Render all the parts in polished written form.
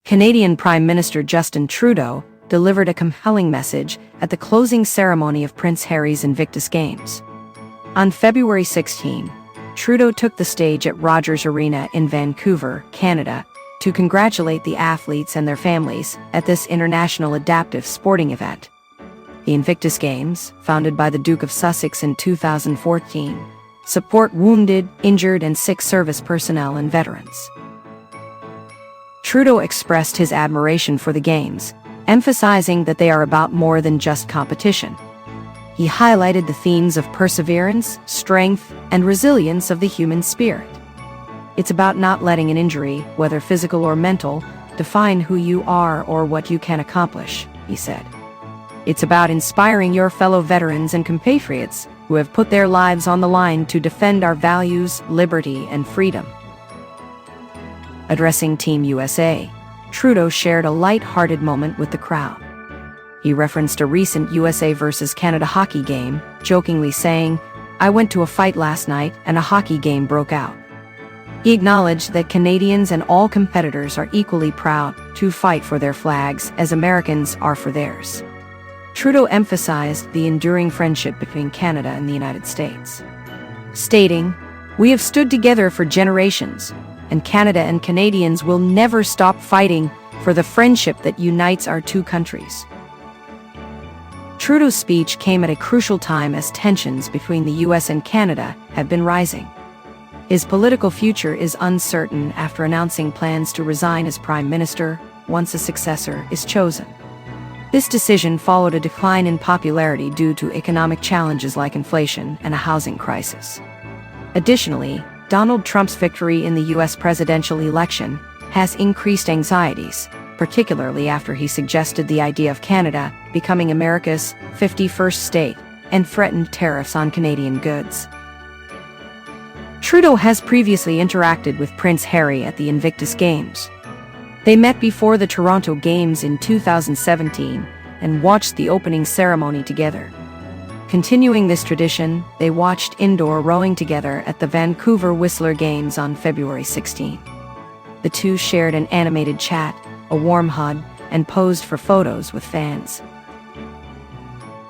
Canadian Prime Minister Justin Trudeau delivered a compelling message at the closing ceremony of Prince Harry's Invictus Games. On February 16, Trudeau took the stage at Rogers Arena in Vancouver, Canada, to congratulate the athletes and their families at this international adaptive sporting event. The Invictus Games, founded by the Duke of Sussex in 2014, support wounded, injured, and sick service personnel and veterans. Trudeau expressed his admiration for the Games, emphasizing that they are about more than just competition. He highlighted the themes of perseverance, strength, and resilience of the human spirit. It's about not letting an injury, whether physical or mental, define who you are or what you can accomplish, he said. It's about inspiring your fellow veterans and compatriots who have put their lives on the line to defend our values, liberty, and freedom. Addressing Team USA, Trudeau shared a light-hearted moment with the crowd. He referenced a recent USA versus Canada hockey game, jokingly saying, "I went to a fight last night and a hockey game broke out." He acknowledged that Canadians and all competitors are equally proud to fight for their flags as Americans are for theirs. Trudeau emphasized the enduring friendship between Canada and the United States, stating, "We have stood together for generations, and Canada and Canadians will never stop fighting for the friendship that unites our two countries." Trudeau's speech came at a crucial time as tensions between the US and Canada have been rising. His political future is uncertain after announcing plans to resign as Prime Minister once a successor is chosen. This decision followed a decline in popularity due to economic challenges like inflation and a housing crisis. Additionally, Donald Trump's victory in the US presidential election has increased anxieties, particularly after he suggested the idea of Canada becoming America's 51st state and threatened tariffs on Canadian goods. Trudeau has previously interacted with Prince Harry at the Invictus Games. They met before the Toronto Games in 2017 and watched the opening ceremony together. Continuing this tradition, they watched indoor rowing together at the Vancouver Whistler Games on February 16. The two shared an animated chat, a warm hug, and posed for photos with fans.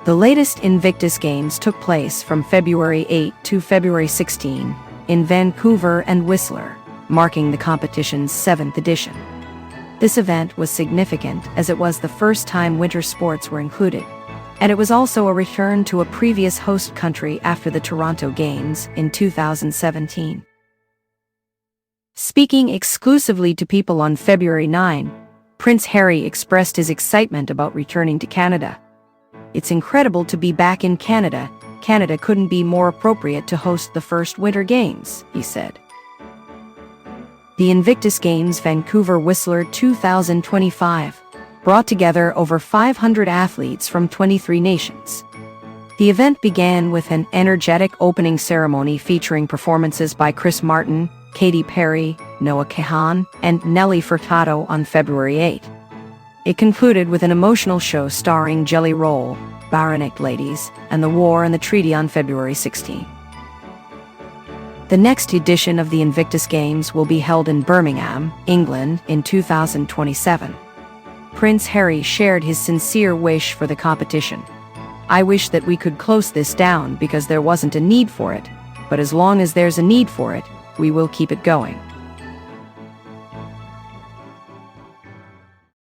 The latest Invictus Games took place from February 8 to February 16 in Vancouver and Whistler, marking the competition's 7th edition. This event was significant as it was the first time winter sports were included, and it was also a return to a previous host country after the Toronto Games in 2017. Speaking exclusively to people on February 9, Prince Harry expressed his excitement about returning to Canada. "It's incredible to be back in Canada. Canada couldn't be more appropriate to host the first Winter Games," he said. The Invictus Games Vancouver Whistler 2025 brought together over 500 athletes from 23 nations. The event began with an energetic opening ceremony featuring performances by Chris Martin, Katy Perry, Noah Kahan, and Nelly Furtado on February 8. It concluded with an emotional show starring Jelly Roll, Baronet Ladies, and The War and the Treaty on February 16. The next edition of the Invictus Games will be held in Birmingham, England, in 2027. Prince Harry shared his sincere wish for the competition. "I wish that we could close this down because there wasn't a need for it, but as long as there's a need for it, we will keep it going."